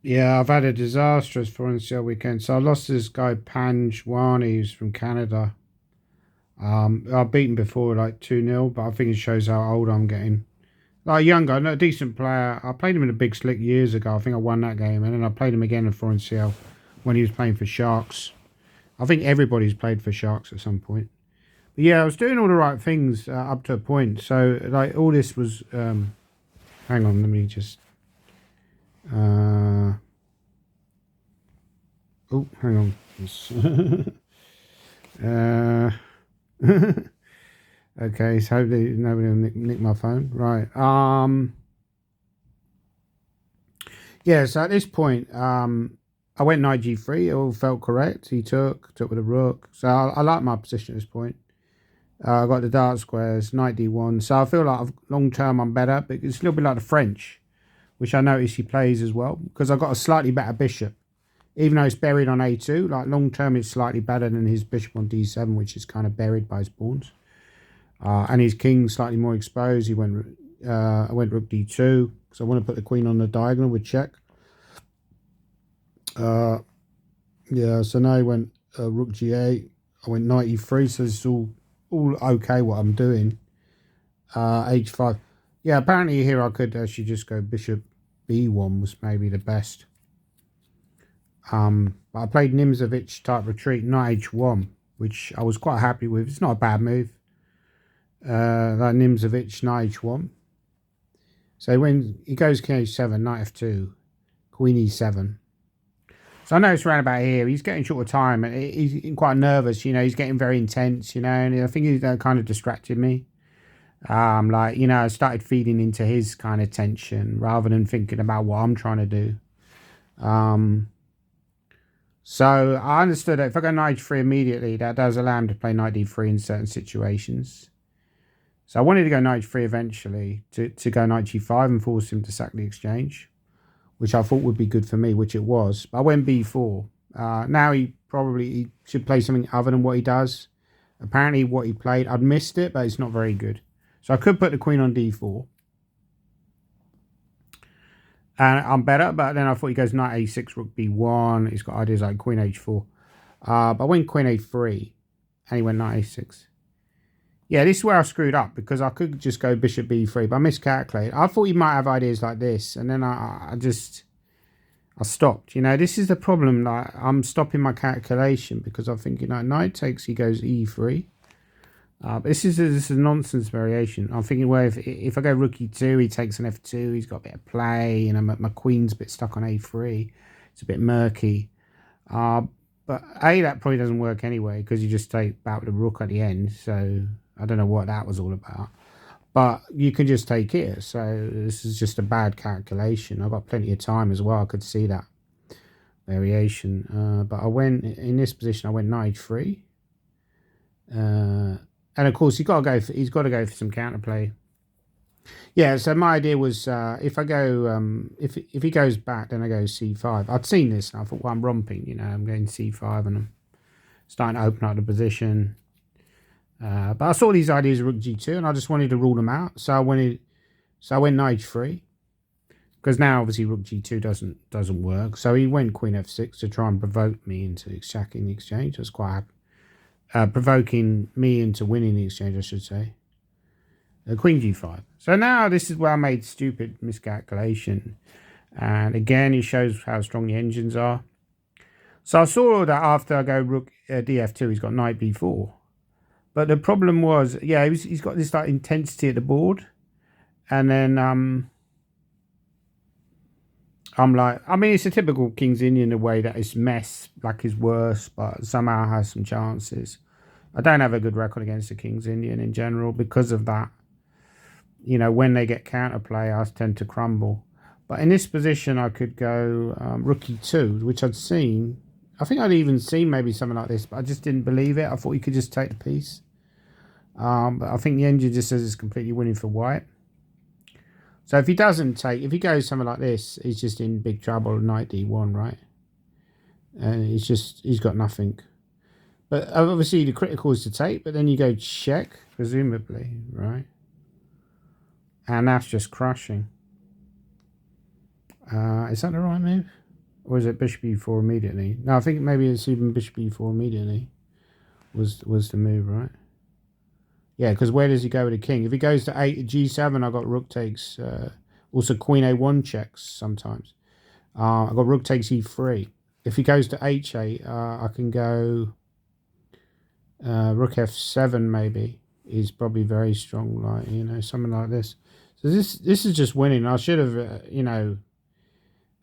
Yeah, I've had a disastrous foreign sale weekend. So I lost to this guy Panj Wani, who's from Canada. I've beaten before like 2-0, but I think it shows how old I'm getting. Like younger, no, a decent player. I played him in a big slick years ago. I think I won that game, and then I played him again in foreign sale when he was playing for Sharks. I think everybody's played for Sharks at some point. But yeah, I was doing all the right things up to a point. So like all this was. Hang on, let me just. Uh, oh, hang on. uh, okay, so hopefully nobody will nick my phone. Right. Yeah. So at this point, I went knight g3. It all felt correct. He took with a rook. So I like my position at this point. I got the dark squares, knight d1. So I feel like long term I'm better, but it's a little bit like the French, which I notice he plays as well, because I've got a slightly better bishop. Even though it's buried on a2, like long term it's slightly better than his bishop on d7, which is kind of buried by his pawns. And his king slightly more exposed. I went rook d2 because I want to put the queen on the diagonal with check. Uh, yeah, so now he went rook g8. I went knight e3, so it's all okay what I'm doing. H5. Yeah, apparently here I could actually just go bishop b1 was maybe the best. But I played Nimzovich type retreat, knight h1, which I was quite happy with. It's not a bad move. Like Nimzovich, knight h1. So when he goes king h7, knight f2, queen e7. So I know it's around about here. He's getting short of time, and he's quite nervous. He's getting very intense. And I think he kind of distracted me. I started feeding into his kind of tension rather than thinking about what I'm trying to do. So I understood that if I go knight h3 immediately, that does allow him to play knight d3 in certain situations. So I wanted to go knight h3 eventually to go knight g5 and force him to sack the exchange, which I thought would be good for me, which it was. But I went b4. Now he should play something other than what he does. Apparently what he played, I'd missed it, but it's not very good. So I could put the queen on d4. And I'm better, but then I thought he goes knight a6, rook b1. He's got ideas like queen h4. But I went queen a3, and he went knight a6. Yeah, this is where I screwed up, because I could just go bishop b3, but I miscalculated. I thought he might have ideas like this, and then I stopped. This is the problem. Like, I'm stopping my calculation because I'm thinking, knight takes, he goes e3. But this is a nonsense variation. I'm thinking, well, if I go rook e2, he takes an f2. He's got a bit of play, and my queen's a bit stuck on a3. It's a bit murky. But that probably doesn't work anyway, because you just take back with the rook at the end. So I don't know what that was all about. But you can just take it. So this is just a bad calculation. I've got plenty of time as well. I could see that variation. But I went in this position. I went knight h3. And of course, he's got to go for some counterplay. Yeah, so my idea was if I go if he goes back, then I go c5. I'd seen this and I thought, well, I'm romping, I'm going c5 and I'm starting to open up the position. But I saw these ideas of rook g2 and I just wanted to rule them out. So I went knight h3, because now obviously rook g2 doesn't work. So he went queen f6 to try and provoke me into sacking the exchange. I was quite happy. Provoking me into winning the exchange, I should say. Queen g5. So now this is where I made stupid miscalculation. And again, it shows how strong the engines are. So I saw that after I go rook df2, he's got knight b4. But the problem was, yeah, he's got this like intensity at the board. And then I'm like, I mean, it's a typical King's Indian, the way that it's mess, black is worse, but somehow has some chances. I don't have a good record against the King's Indian in general because of that. When they get counterplay, I tend to crumble. But in this position, I could go rook e2, which I'd seen. I think I'd even seen maybe something like this, but I just didn't believe it. I thought you could just take the piece. But I think the engine just says it's completely winning for white. So if he goes something like this, he's just in big trouble. Knight d1, right? And he's got nothing. But obviously the critical is to take, but then you go check, presumably, right? And that's just crushing. Is that the right move? Or is it bishop e4 immediately? No, I think maybe it's even bishop e4 immediately was the move, right? Yeah, because where does he go with the king? If he goes to g7, I got rook takes. Also, queen a1 checks sometimes. I got rook takes e3. If he goes to h8, I can go rook f7 maybe. Is probably very strong, like, you know, something like this. So this is just winning. I should have, you know,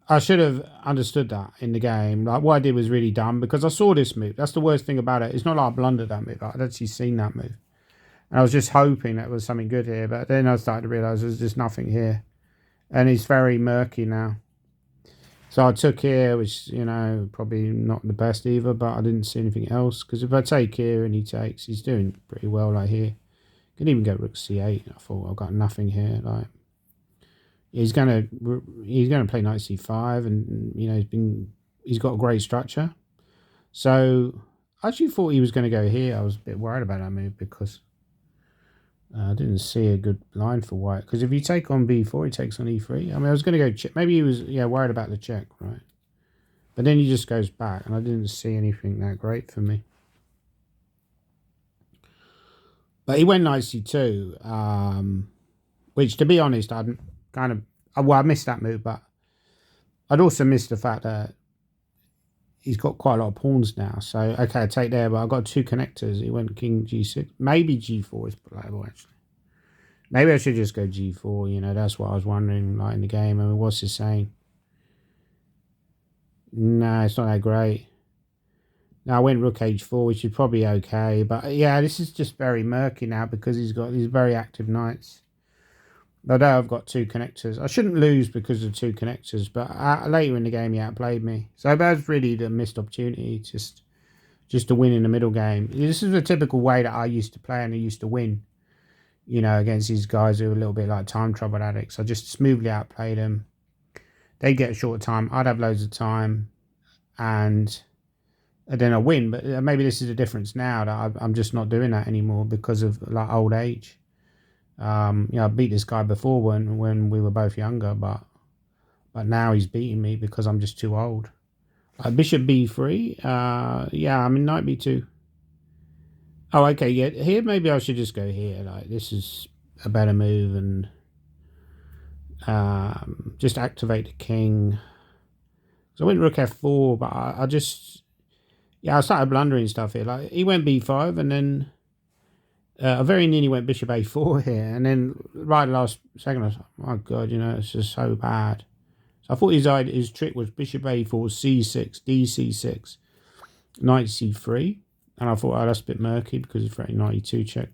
I should have understood that in the game. Like, what I did was really dumb because I saw this move. That's the worst thing about it. It's not like I blundered that move. I'd actually seen that move. And I was just hoping that was something good here. But then I started to realise there's just nothing here. And it's very murky now. So I took here, which, you know, probably not the best either. But I didn't see anything else. Because if I take here and he takes, he's doing pretty well like here. Could even go rook c8. I thought I've got nothing here. Like, he's gonna play knight c5, and you know he's got a great structure. So I actually thought he was going to go here. I was a bit worried about that move because I didn't see a good line for white. Because if you take on b4, he takes on e3. I mean, I was going to go check. Maybe he was worried about the check, right? But then he just goes back, and I didn't see anything that great for me. But he went knight c2, which, to be honest, I'd kind of... Well, I missed that move, but I'd also missed the fact that he's got quite a lot of pawns now. So, okay, I take there, but I've got two connectors. He went king g6. Maybe g4 is playable, actually. Maybe I should just go g4, you know. That's what I was wondering, like, in the game. I mean, what's he saying? No, it's not that great. Now I went rook h4, which is probably okay. But, yeah, this is just very murky now because he's got these very active knights. Although I've got two connectors. I shouldn't lose because of two connectors, but later in the game he outplayed me. So that's really the missed opportunity, just to win in the middle game. This is the typical way that I used to play and I used to win, you know, against these guys who are a little bit like time trouble addicts. I just smoothly outplayed them. They'd get a short time. I'd have loads of time, and then I win. But maybe this is the difference now, that I'm just not doing that anymore because of like old age. You know, I beat this guy before when we were both younger, but now he's beating me because I'm just too old. Bishop b3. Yeah, I mean knight b2. Oh, okay. Yeah, here maybe I should just go here. Like, this is a better move, and just activate the king. So I went rook f4, but I just, yeah, I started blundering stuff here. Like, he went b5, and then I very nearly went bishop a4 here, and then right last second I was like, oh my god, you know, it's just so bad. So I thought his trick was bishop a4, c6, dc6, knight c3, and I thought, oh, that's a bit murky because he's threatening knight e2 check.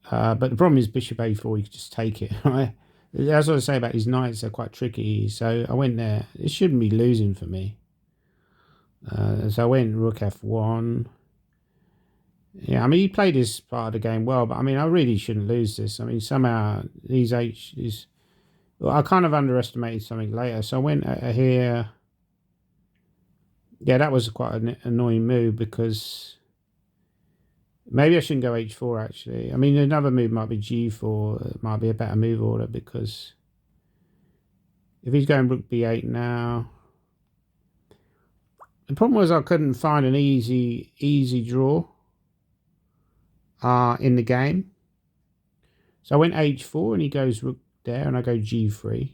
But the problem is bishop a4, you can just take it, right? That's what I say about these knights, they're quite tricky. So I went there. It shouldn't be losing for me. So I went rook f1. Yeah, I mean, he played this part of the game well, but I mean, I really shouldn't lose this. I mean, somehow these H's... Well, I kind of underestimated something later. So I went here. Yeah, that was quite an annoying move because maybe I shouldn't go h4, actually. I mean, another move might be g4. It might be a better move order because if he's going rook b8 now... The problem was I couldn't find an easy draw in the game. So I went h4 and he goes rook there and I go g3.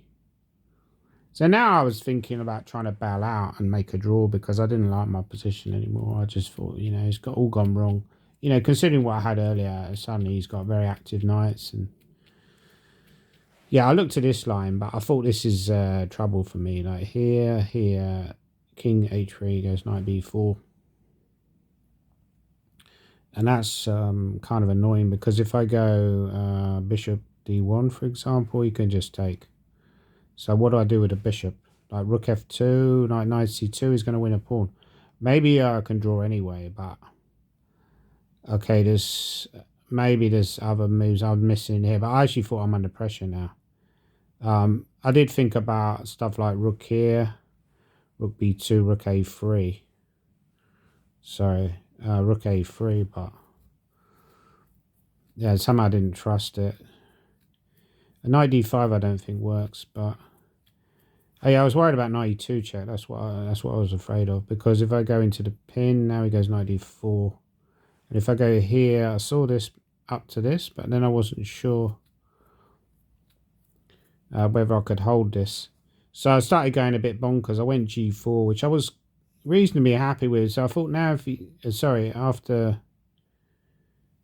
So now I was thinking about trying to bail out and make a draw because I didn't like my position anymore. I just thought, you know, it's all gone wrong. You know, considering what I had earlier, suddenly he's got very active knights. And yeah, I looked at this line, but I thought this is trouble for me. Like here, king h3 goes knight b4. And that's kind of annoying because if I go bishop d1, for example, you can just take. So what do I do with a bishop? Like rook f2, knight c2 is going to win a pawn. Maybe I can draw anyway, but... Okay, maybe there's other moves I'm missing here, but I actually thought I'm under pressure now. I did think about stuff like rook here, rook b2, rook a3. Sorry, rook a3, but... Yeah, somehow I didn't trust it. A knight d5 I don't think works, but Oh yeah, I was worried about 92 check. That's what I was afraid of, because if I go into the pin now, he goes 94, and if I go here, I saw this up to this, but then I wasn't sure whether I could hold this. So I started going a bit bonkers. I went G4, which I was reasonably happy with. So I thought now if he, sorry, after,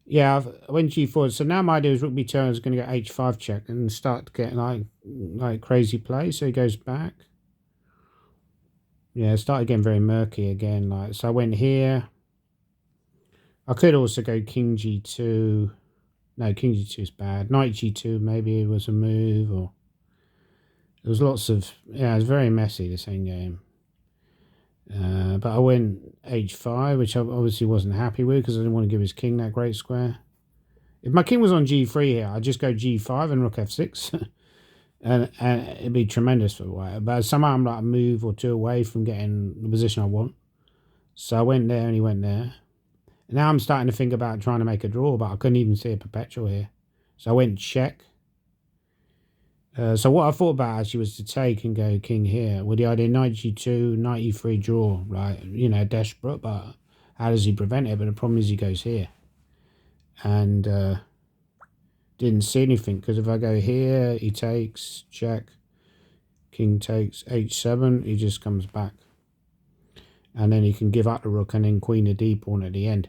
yeah, I went G4. So now my idea is rook b2 is going to go H5 check and start getting like crazy play. So he goes back. Yeah, it started getting very murky again. Like, so I went here. I could also go King G2. No, King G2 is bad. Knight G2 maybe was a move, or there was lots of, yeah, it was very messy, the same game. But I went H5, which I obviously wasn't happy with because I didn't want to give his king that great square. If my king was on G3 here, I'd just go G5 and rook F6. and it'd be tremendous for white. But somehow I'm like a move or two away from getting the position I want. So I went there and he went there. And now I'm starting to think about trying to make a draw, but I couldn't even see a perpetual here. So I went check. So what I thought about actually was to take and go king here with the idea knight g2, knight e3 draw, right? You know, desperate, but how does he prevent it? But the problem is he goes here. And didn't see anything, because if I go here, he takes, check, king takes h7, he just comes back. And then he can give up the rook and then queen a d pawn at the end.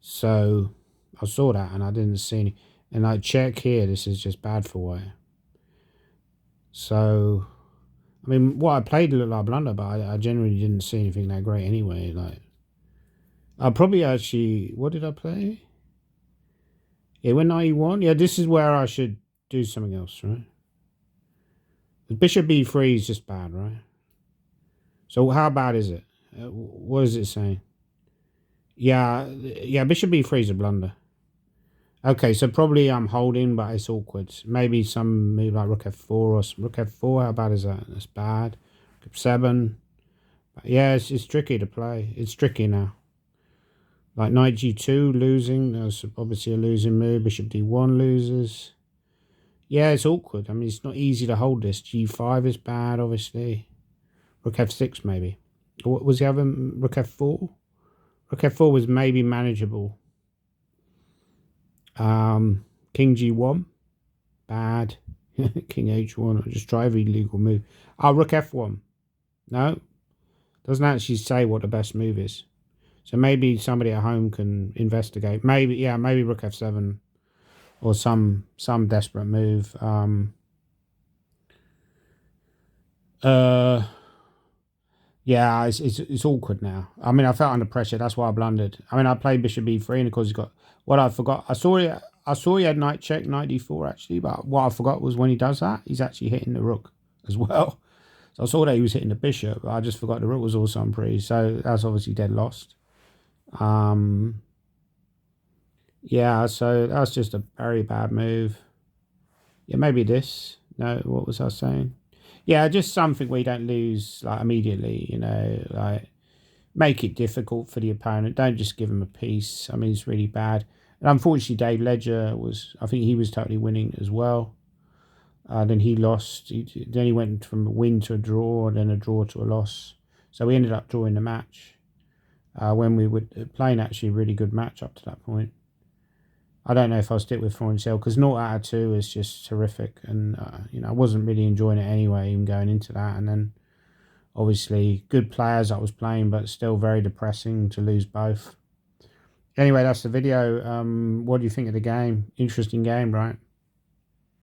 So I saw that and I didn't see any. And I check here, this is just bad for white. So, I mean, what I played looked like a blunder, but I generally didn't see anything that great anyway. Like, I probably actually, what did I play? Yeah, when 91. Yeah, this is where I should do something else, right? The bishop b3 is just bad, right? So how bad is it? What is it saying? Yeah, bishop b3 is a blunder. Okay, so probably I'm holding, but it's awkward. Maybe some move like rook f4 or some rook f4. How bad is that? That's bad. Rook f7. Yeah, it's tricky to play. It's tricky now. Like knight g2 losing. That's obviously a losing move. Bishop d1 loses. Yeah, it's awkward. I mean, it's not easy to hold this. g5 is bad, obviously. Rook f6 maybe. What was the other? Rook f4? Rook f4 was maybe manageable. King g1, bad. King h1, I'll just try every legal move. Oh, rook f1. No, doesn't actually say what the best move is. So maybe somebody at home can investigate. Maybe, yeah, maybe rook f7 or some desperate move. Yeah, it's awkward now. I mean, I felt under pressure. That's why I blundered. I mean, I played bishop b3, and of course he's got what I forgot. I saw he had knight check, knight d4 actually, but what I forgot was when he does that, he's actually hitting the rook as well. So I saw that he was hitting the bishop, but I just forgot the rook was also on pre. So that's obviously dead lost. Yeah, so that's just a very bad move. Yeah, maybe this. No, what was I saying? Yeah, just something where you don't lose like immediately, you know, like make it difficult for the opponent. Don't just give him a piece. I mean, it's really bad. And unfortunately, Dave Ledger I think he was totally winning as well. Then he lost. Then he went from a win to a draw, then a draw to a loss. So we ended up drawing the match when we were playing actually a really good match up to that point. I don't know if I'll stick with foreign cell because 0 out of 2 is just terrific. And, you know, I wasn't really enjoying it anyway, even going into that. And then, obviously, good players I was playing, but still very depressing to lose both. Anyway, that's the video. What do you think of the game? Interesting game, right?